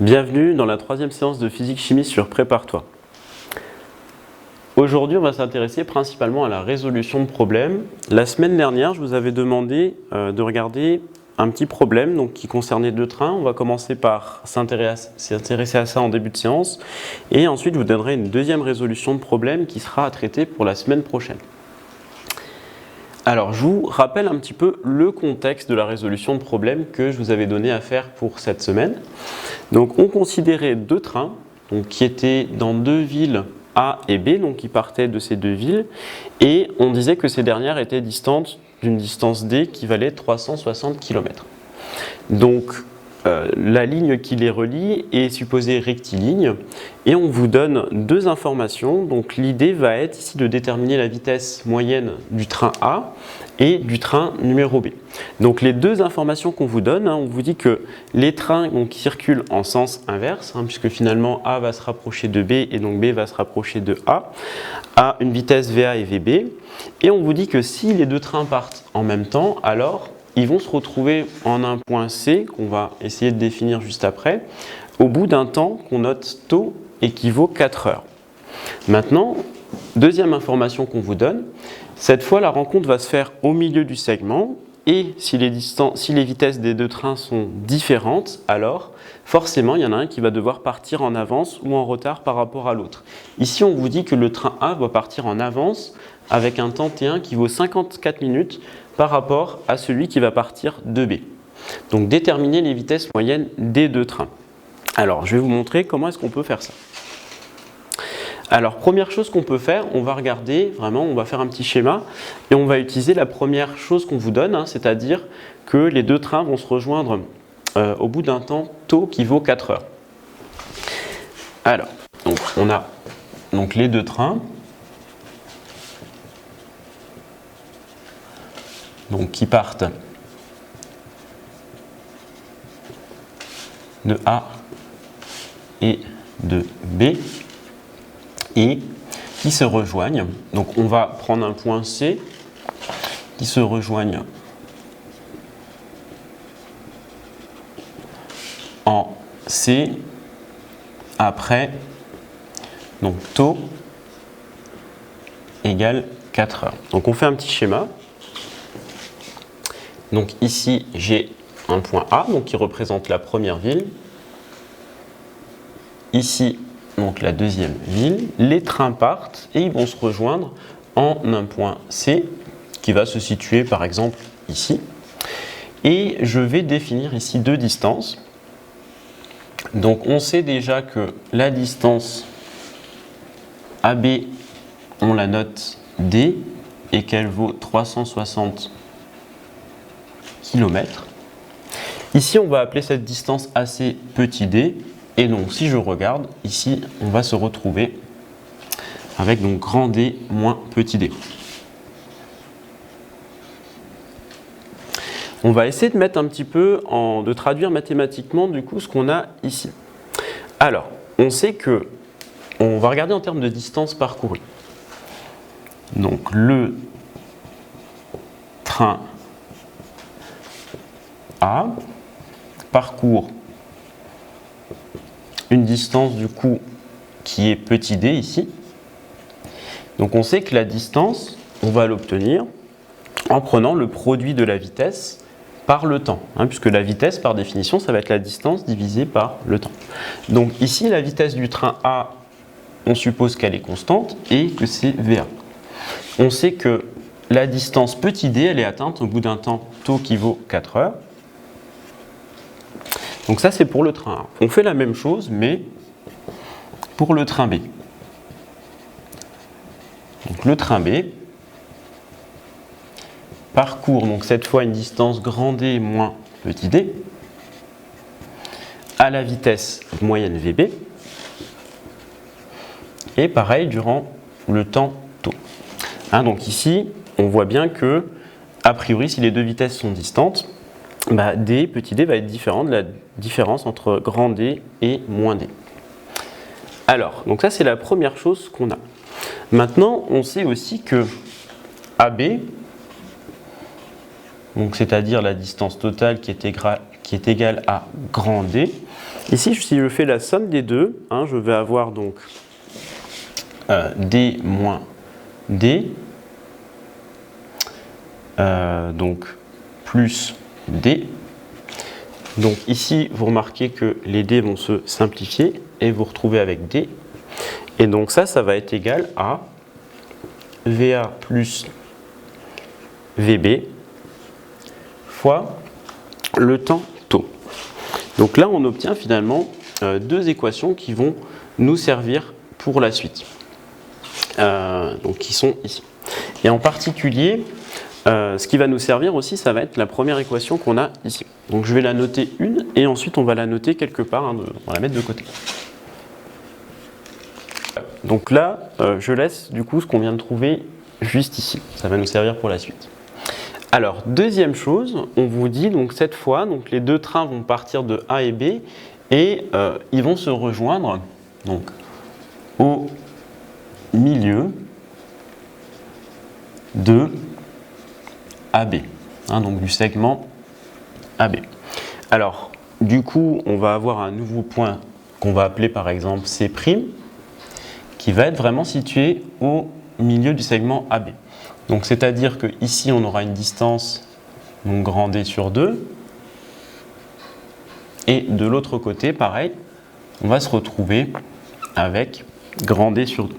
Bienvenue dans la troisième séance de physique-chimie sur Prépare-toi. Aujourd'hui, on va s'intéresser principalement à la résolution de problèmes. La semaine dernière, je vous avais demandé de regarder un petit problème qui concernait deux trains. On va commencer par s'intéresser à ça en début de séance et ensuite je vous donnerai une deuxième résolution de problème qui sera à traiter pour la semaine prochaine. Alors, je vous rappelle un petit peu le contexte de la résolution de problème que je vous avais donné à faire pour cette semaine. Donc, on considérait deux trains qui étaient dans deux villes A et B, donc qui partaient de ces deux villes, et on disait que ces dernières étaient distantes d'une distance D qui valait 360 km. Donc, la ligne qui les relie est supposée rectiligne et on vous donne deux informations. Donc l'idée va être ici de déterminer la vitesse moyenne du train A et du train numéro B. Donc les deux informations qu'on vous donne, on vous dit que les trains qui circulent en sens inverse, puisque finalement A va se rapprocher de B et donc B va se rapprocher de A, à une vitesse VA et VB. Et on vous dit que si les deux trains partent en même temps, alors ils vont se retrouver en un point C, qu'on va essayer de définir juste après, au bout d'un temps qu'on note tau équivaut 4 heures. Maintenant, deuxième information qu'on vous donne, cette fois la rencontre va se faire au milieu du segment, et si les vitesses des deux trains sont différentes, alors forcément il y en a un qui va devoir partir en avance ou en retard par rapport à l'autre. Ici on vous dit que le train A va partir en avance avec un temps T1 qui vaut 54 minutes par rapport à celui qui va partir de B. Donc déterminer les vitesses moyennes des deux trains. Alors je vais vous montrer comment est-ce qu'on peut faire ça. Alors première chose qu'on peut faire, on va regarder, vraiment on va faire un petit schéma et on va utiliser la première chose qu'on vous donne, c'est-à-dire que les deux trains vont se rejoindre au bout d'un temps tau qui vaut 4 heures. Alors, donc on a les deux trains. Qui partent de A et de B et qui se rejoignent. Donc on va prendre un point C qui se rejoignent en C après tau égale 4 heures. Donc on fait un petit schéma. Donc ici, j'ai un point A qui représente la première ville. Ici, la deuxième ville. Les trains partent et ils vont se rejoindre en un point C qui va se situer par exemple ici. Et je vais définir ici deux distances. Donc on sait déjà que la distance AB, on la note D et qu'elle vaut 360 km. Ici, on va appeler cette distance AC petit d. Et donc, si je regarde, ici, on va se retrouver avec grand D moins petit d. On va essayer de mettre un petit peu, de traduire mathématiquement du coup ce qu'on a ici. Alors, on sait que, on va regarder en termes de distance parcourue. Donc, le train A parcourt une distance du coup qui est petit d ici. Donc on sait que la distance, on va l'obtenir en prenant le produit de la vitesse par le temps, puisque la vitesse par définition ça va être la distance divisée par le temps. Donc ici la vitesse du train A, on suppose qu'elle est constante et que c'est VA. On sait que la distance petit d, elle est atteinte au bout d'un temps tau qui vaut 4 heures. Donc ça c'est pour le train A. On fait la même chose mais pour le train B. Donc le train B parcourt cette fois une distance grand D moins petit d à la vitesse moyenne VB et pareil durant le temps tau. Donc ici on voit bien que a priori si les deux vitesses sont distantes, D, petit d va être différent de la différence entre grand D et moins D. Alors, donc ça c'est la première chose qu'on a. Maintenant, on sait aussi que AB donc c'est-à-dire la distance totale qui est égale à grand D. Ici, si je fais la somme des deux, hein, je vais avoir donc D moins D, donc plus D. Donc ici, vous remarquez que les D vont se simplifier et vous retrouvez avec D. Et donc ça va être égal à VA plus VB fois le temps tau. Donc là, on obtient finalement deux équations qui vont nous servir pour la suite. Donc qui sont ici. Et en particulier, ce qui va nous servir aussi, ça va être la première équation qu'on a ici. Donc je vais la noter une et ensuite on va la noter quelque part, hein, on va la mettre de côté. Donc là, je laisse du coup ce qu'on vient de trouver juste ici. Ça va nous servir pour la suite. Alors, deuxième chose, on vous dit donc cette fois, donc les deux trains vont partir de A et B et ils vont se rejoindre donc, au milieu de AB, hein, donc du segment AB. Alors, du coup, on va avoir un nouveau point qu'on va appeler par exemple C', qui va être vraiment situé au milieu du segment AB. Donc, c'est-à-dire que ici, on aura une distance donc grand D sur 2. Et de l'autre côté, pareil, on va se retrouver avec grand D sur 2.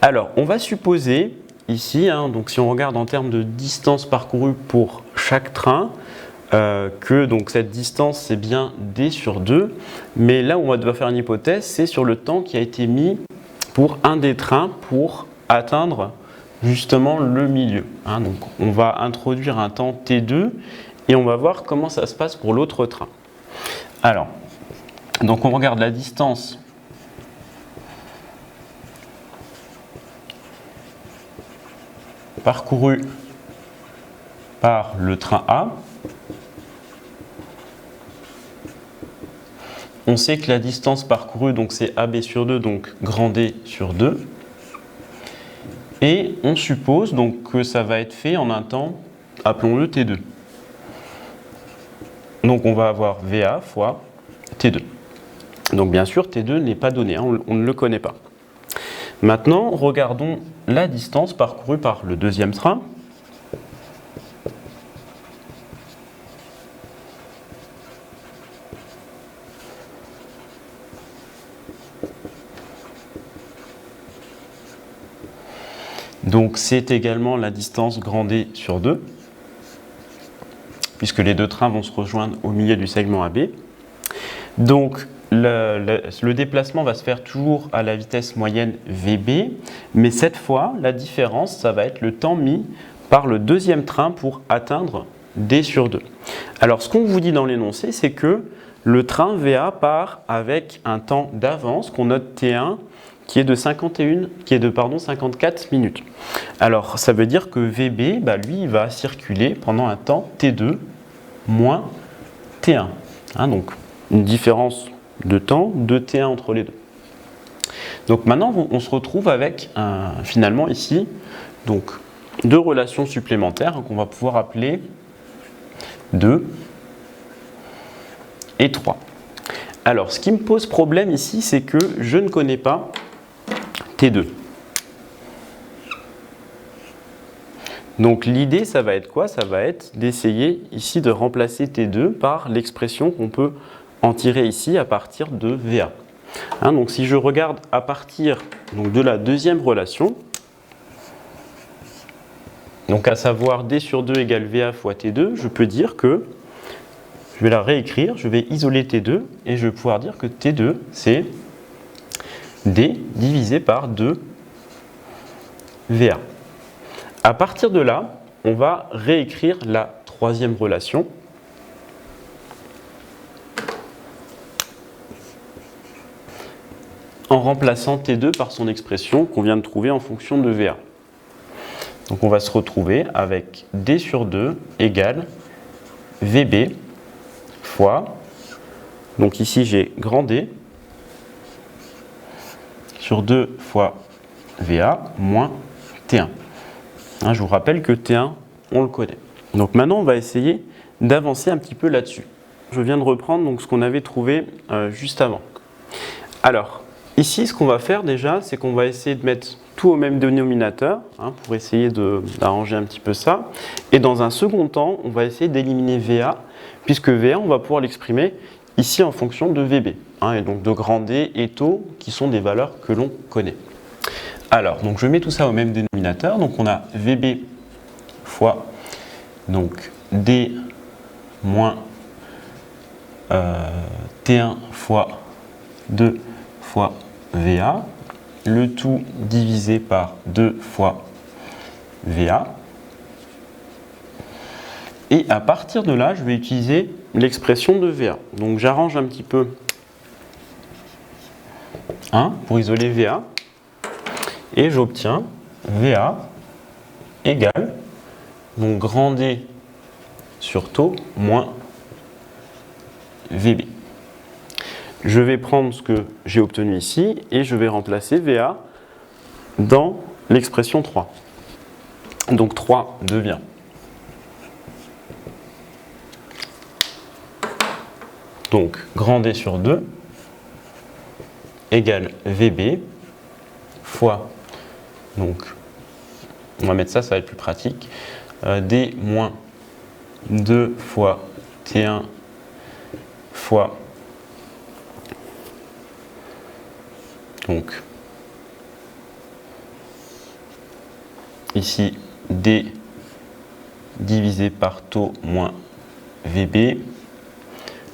Alors, on va supposer ici, hein, donc si on regarde en termes de distance parcourue pour chaque train, que donc cette distance c'est bien D sur 2, mais là où on va faire une hypothèse, c'est sur le temps qui a été mis pour un des trains pour atteindre justement le milieu. Hein. Donc on va introduire un temps T2 et on va voir comment ça se passe pour l'autre train. Alors, donc on regarde la distance parcourue par le train A. On sait que la distance parcourue, donc c'est AB sur 2, donc grand D sur 2. Et on suppose donc que ça va être fait en un temps, appelons-le T2. Donc on va avoir VA fois T2. Donc bien sûr, T2 n'est pas donné, hein, on ne le connaît pas. Maintenant, regardons la distance parcourue par le deuxième train. Donc c'est également la distance grand D sur 2, puisque les deux trains vont se rejoindre au milieu du segment AB. Donc le déplacement va se faire toujours à la vitesse moyenne VB, mais cette fois, la différence, ça va être le temps mis par le deuxième train pour atteindre D sur 2. Alors ce qu'on vous dit dans l'énoncé, c'est que le train VA part avec un temps d'avance qu'on note T1, qui est de 54 minutes. Alors, ça veut dire que VB, lui, il va circuler pendant un temps T2 moins T1. Hein, donc, une différence de temps de T1 entre les deux. Donc maintenant, on se retrouve avec, finalement, ici, donc, deux relations supplémentaires qu'on va pouvoir appeler 2 et 3. Alors, ce qui me pose problème ici, c'est que je ne connais pas T2. Donc l'idée, ça va être quoi? Ça va être d'essayer ici de remplacer T2 par l'expression qu'on peut en tirer ici à partir de VA. Hein, donc si je regarde à partir donc, de la deuxième relation, donc à savoir D sur 2 égale VA fois T2, je peux dire que, je vais la réécrire, je vais isoler T2 et je vais pouvoir dire que T2 c'est D divisé par 2 VA. À partir de là, on va réécrire la troisième relation. En remplaçant T2 par son expression qu'on vient de trouver en fonction de VA. Donc on va se retrouver avec D sur 2 égale VB fois, donc ici j'ai grand D, sur 2 fois VA moins T1. Hein, je vous rappelle que T1, on le connaît. Donc maintenant, on va essayer d'avancer un petit peu là-dessus. Je viens de reprendre donc, ce qu'on avait trouvé juste avant. Alors, ici, ce qu'on va faire déjà, c'est qu'on va essayer de mettre tout au même dénominateur, pour essayer d'arranger un petit peu ça. Et dans un second temps, on va essayer d'éliminer VA, puisque VA, on va pouvoir l'exprimer ici en fonction de VB, et donc de grand D et taux, qui sont des valeurs que l'on connaît. Alors, donc je mets tout ça au même dénominateur, donc on a VB fois donc D moins T1 fois 2 fois VA, le tout divisé par 2 fois VA. Et à partir de là, je vais utiliser l'expression de VA. Donc j'arrange un petit peu pour isoler VA. Et j'obtiens VA égale donc grand D sur taux moins VB. Je vais prendre ce que j'ai obtenu ici et je vais remplacer VA dans l'expression 3. Donc 3 devient donc grand D sur 2 égale VB fois, donc on va mettre ça, ça va être plus pratique, D moins 2 fois T1 fois donc ici D divisé par taux moins VB,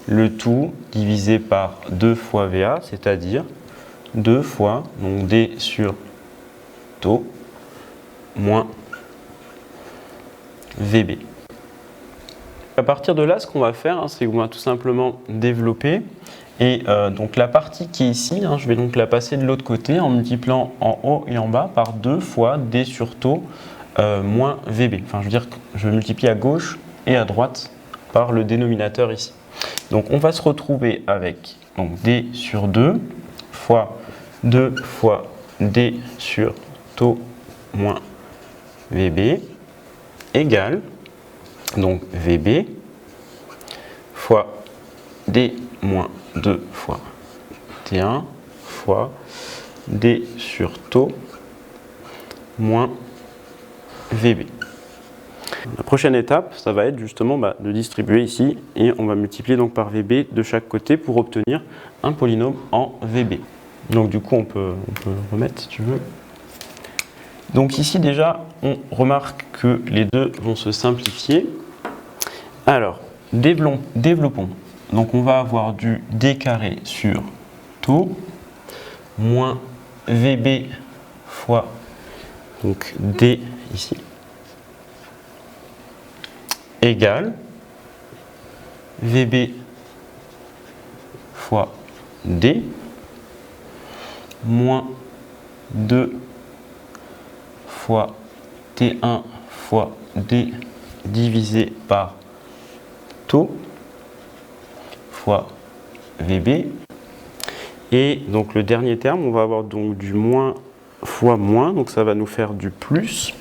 le tout divisé par 2 fois VA, c'est-à-dire 2 fois donc D sur taux moins VB. À partir de là, ce qu'on va faire, c'est qu'on va tout simplement développer. Et donc la partie qui est ici, je vais donc la passer de l'autre côté en multipliant en haut et en bas par 2 fois D sur taux moins VB. Enfin, je veux dire que je multiplie à gauche et à droite par le dénominateur ici. Donc on va se retrouver avec donc, D sur 2 fois 2 fois D sur taux moins VB égale donc VB fois D moins 2 fois T1 fois D sur taux moins VB. La prochaine étape, ça va être justement de distribuer ici et on va multiplier donc par VB de chaque côté pour obtenir un polynôme en VB. Donc du coup on peut remettre si tu veux. Donc ici déjà on remarque que les deux vont se simplifier. Alors développons. Donc on va avoir du D carré sur taux moins VB fois donc D ici égale VB fois D moins 2 fois T1 fois D divisé par taux fois VB. Et donc le dernier terme, on va avoir donc du moins fois moins, donc ça va nous faire du plus.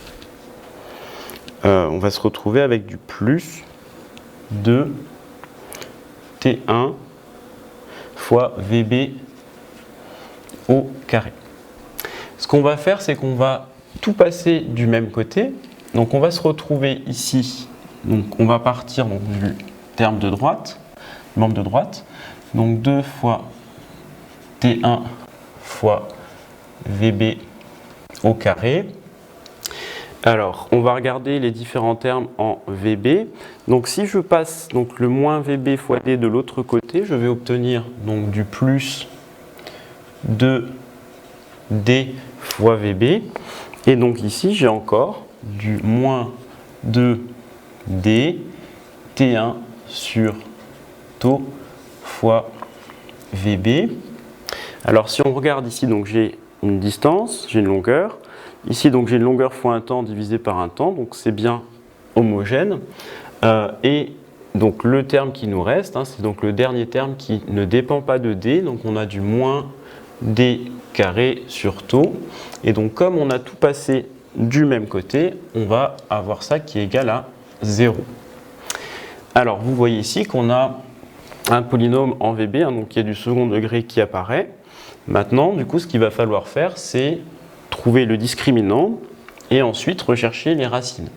On va se retrouver avec du plus de T1 fois VB au carré. Ce qu'on va faire, c'est qu'on va tout passer du même côté. Donc on va se retrouver ici. Donc on va partir donc, du terme de droite, membre de droite. Donc 2 fois T1 fois VB au carré. Alors, on va regarder les différents termes en VB. Donc, si je passe donc, le moins VB fois D de l'autre côté, je vais obtenir donc, du plus 2D fois VB. Et donc ici, j'ai encore du moins 2D T1 sur taux fois VB. Alors, si on regarde ici, donc j'ai une distance, j'ai une longueur. Ici, donc j'ai une longueur fois un temps divisé par un temps, donc c'est bien homogène. Et donc le terme qui nous reste, c'est donc le dernier terme qui ne dépend pas de D, donc on a du moins D carré sur taux. Et donc comme on a tout passé du même côté, on va avoir ça qui est égal à 0. Alors, vous voyez ici qu'on a un polynôme en VB, donc il y a du second degré qui apparaît. Maintenant, du coup, ce qu'il va falloir faire, c'est trouver le discriminant et ensuite rechercher les racines.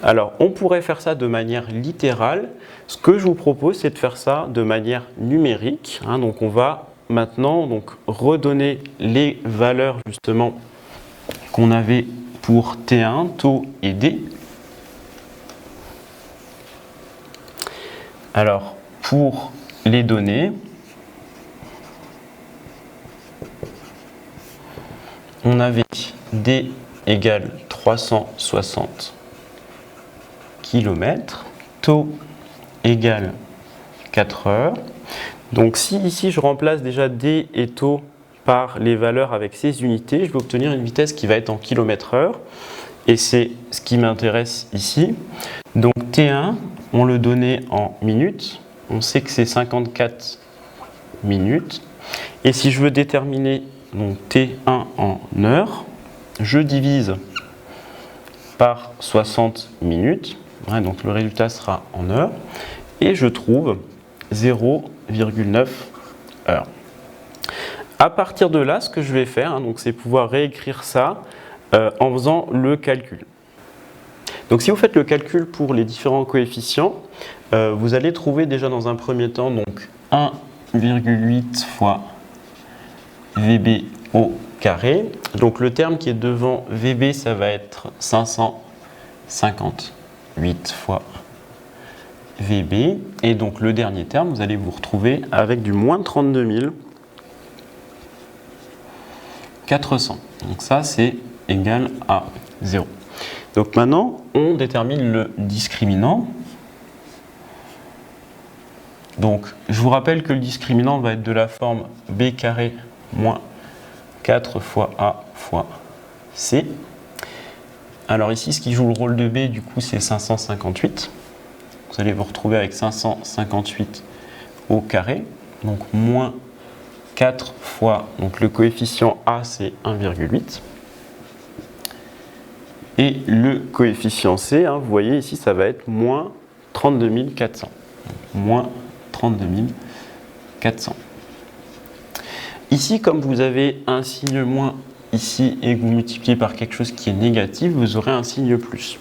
Alors, on pourrait faire ça de manière littérale. Ce que je vous propose, c'est de faire ça de manière numérique. Donc, on va maintenant redonner les valeurs justement qu'on avait pour T1, taux et D. Alors, pour les données, on avait D égale 360 km, taux égale 4 heures. Donc si ici je remplace déjà D et taux par les valeurs avec ces unités, je vais obtenir une vitesse qui va être en km/h. Et c'est ce qui m'intéresse ici. Donc T1, on le donnait en minutes. On sait que c'est 54 minutes. Et si je veux déterminer donc, T1 en heures, je divise par 60 minutes. Ouais, donc le résultat sera en heures. Et je trouve 0,9 heures. À partir de là, ce que je vais faire, c'est pouvoir réécrire ça en faisant le calcul. Donc si vous faites le calcul pour les différents coefficients, vous allez trouver déjà dans un premier temps 1,8 fois VB au carré. Donc le terme qui est devant VB, ça va être 558 fois VB. Et donc le dernier terme, vous allez vous retrouver avec du moins 32 400. Donc ça, c'est égal à 0. Donc maintenant, on détermine le discriminant. Donc, je vous rappelle que le discriminant va être de la forme B carré moins 4 fois A fois C. Alors ici, ce qui joue le rôle de B, du coup, c'est 558. Vous allez vous retrouver avec 558 au carré. Donc, moins 4 fois, donc le coefficient A, c'est 1,8. Et le coefficient C, vous voyez ici, ça va être moins 32 400. Moins 32 400. Ici, comme vous avez un signe moins ici et que vous multipliez par quelque chose qui est négatif, vous aurez un signe plus.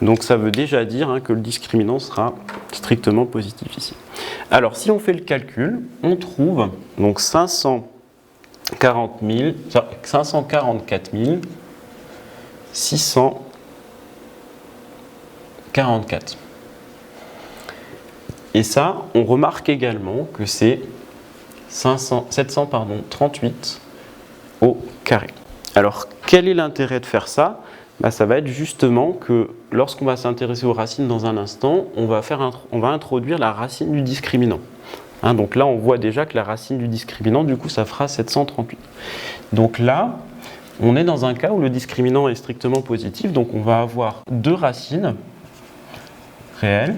Donc ça veut déjà dire que le discriminant sera strictement positif ici. Alors si on fait le calcul, on trouve donc 544 644. Et ça, on remarque également que c'est 738 au carré. Alors, quel est l'intérêt de faire ça? Ça va être justement que lorsqu'on va s'intéresser aux racines dans un instant, on va introduire la racine du discriminant. Donc là, on voit déjà que la racine du discriminant, du coup, ça fera 738. Donc là, on est dans un cas où le discriminant est strictement positif, donc on va avoir deux racines réelles.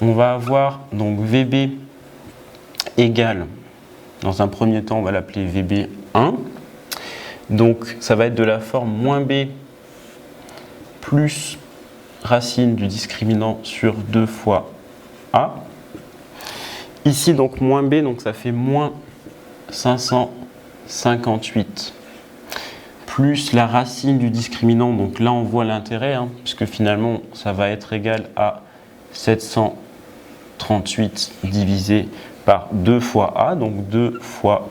On va avoir donc VB égale, dans un premier temps, on va l'appeler VB1. Donc ça va être de la forme moins B plus racine du discriminant sur 2 fois A. Ici, donc moins B, donc ça fait moins 558 plus la racine du discriminant. Donc là, on voit l'intérêt, puisque finalement, ça va être égal à 738 divisé par 2 fois A, donc 2 fois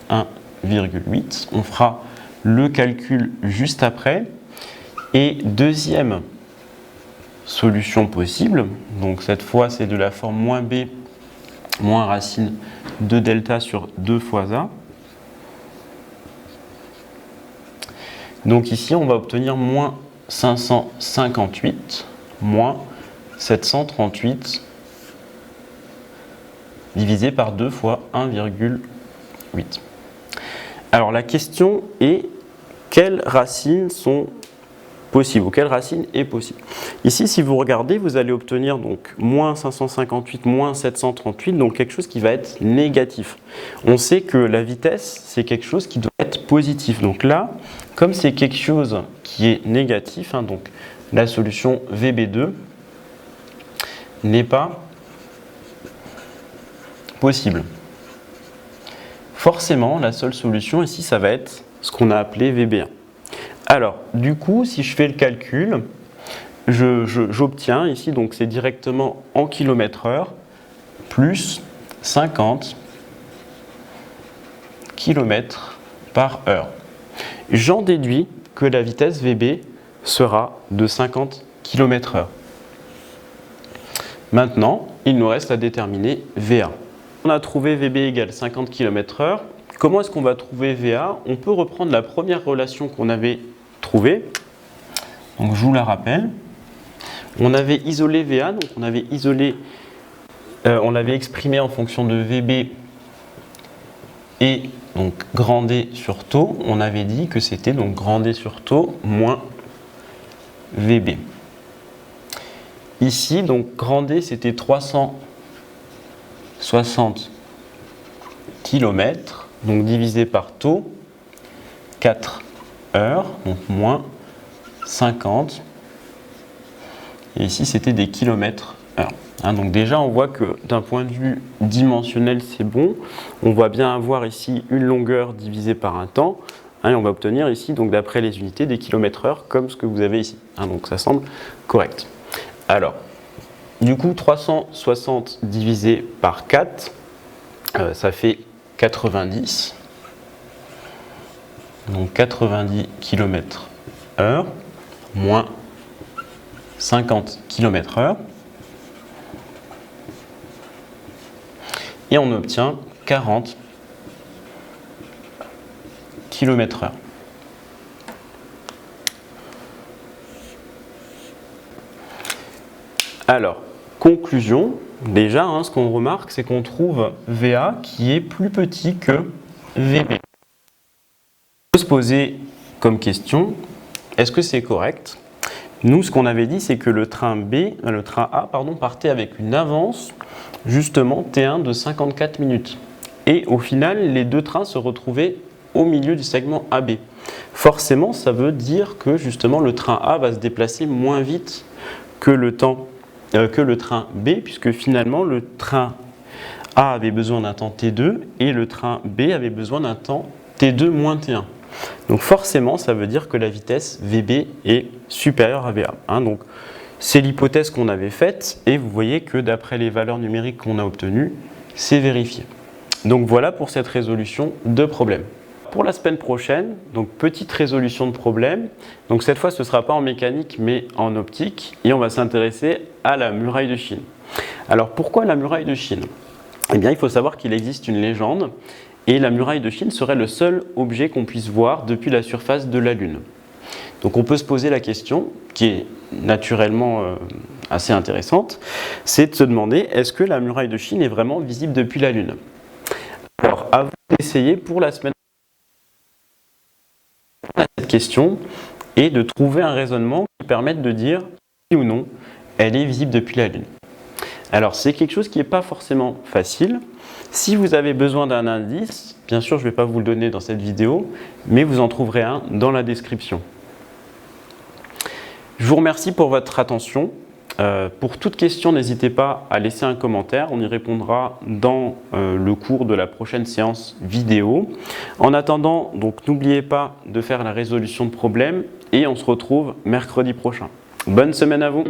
1,8. On fera le calcul juste après. Et deuxième solution possible, donc cette fois, c'est de la forme moins B moins racine de delta sur 2 fois A. Donc ici, on va obtenir moins 558 moins 738 divisé par 2 fois 1,8. Alors la question est, quelles racines sont possibles, ou quelle racine est possible? Ici, si vous regardez, vous allez obtenir donc moins 558 moins 738, donc quelque chose qui va être négatif. On sait que la vitesse, c'est quelque chose qui doit être positif. Donc là, comme c'est quelque chose qui est négatif, hein, donc la solution VB2 n'est pas possible. Forcément, la seule solution ici, ça va être ce qu'on a appelé VB1. Alors, du coup, si je fais le calcul, j'obtiens ici, donc c'est directement en km/h, plus 50 km/h. J'en déduis que la vitesse VB sera de 50 km/h. Maintenant, il nous reste à déterminer VA. On a trouvé VB égale 50 km/h. Comment est-ce qu'on va trouver VA? On peut reprendre la première relation qu'on avait trouvée. Donc, je vous la rappelle. On avait isolé VA, donc on avait on l'avait exprimé en fonction de VB et donc grand D sur taux. On avait dit que c'était donc grand D sur taux moins VB. Ici, donc grand D, c'était 360 km, donc divisé par taux, 4 heures, donc moins 50. Et ici, c'était des kilomètres heure. Hein, donc déjà, on voit que d'un point de vue dimensionnel, c'est bon. On va bien avoir ici une longueur divisée par un temps. Hein, et on va obtenir ici, donc d'après les unités, des kilomètres heure, comme ce que vous avez ici. Hein, donc ça semble correct. Alors, du coup, 360 divisé par 4, ça fait 90. Donc 90 km/h moins 50 km/h. Et on obtient 40 km/h. Alors, conclusion, déjà, hein, ce qu'on remarque, c'est qu'on trouve VA qui est plus petit que VB. On peut se poser comme question, est-ce que c'est correct? Nous, ce qu'on avait dit, c'est que le train A, partait avec une avance, justement, T1 de 54 minutes. Et au final, les deux trains se retrouvaient au milieu du segment AB. Forcément, ça veut dire que, justement, le train A va se déplacer moins vite que le train B, puisque finalement, le train A avait besoin d'un temps T2 et le train B avait besoin d'un temps T2 moins T1. Donc forcément, ça veut dire que la vitesse VB est supérieure à VA. Hein, donc c'est l'hypothèse qu'on avait faite et vous voyez que d'après les valeurs numériques qu'on a obtenues, c'est vérifié. Donc voilà pour cette résolution de problème. Pour la semaine prochaine, donc petite résolution de problème. Donc cette fois, ce ne sera pas en mécanique mais en optique et on va s'intéresser à la muraille de Chine. Alors pourquoi la muraille de Chine? Eh bien, il faut savoir qu'il existe une légende. Et la muraille de Chine serait le seul objet qu'on puisse voir depuis la surface de la Lune. Donc on peut se poser la question, qui est naturellement assez intéressante, c'est de se demander, est-ce que la muraille de Chine est vraiment visible depuis la Lune? Alors, à vous d'essayer pour la semaine cette question et de trouver un raisonnement qui permette de dire si ou non elle est visible depuis la Lune. Alors c'est quelque chose qui n'est pas forcément facile. Si vous avez besoin d'un indice, bien sûr je ne vais pas vous le donner dans cette vidéo, mais vous en trouverez un dans la description. Je vous remercie pour votre attention. Pour toute question, n'hésitez pas à laisser un commentaire, on y répondra dans le cours de la prochaine séance vidéo. En attendant, donc n'oubliez pas de faire la résolution de problème et on se retrouve mercredi prochain. Bonne semaine à vous!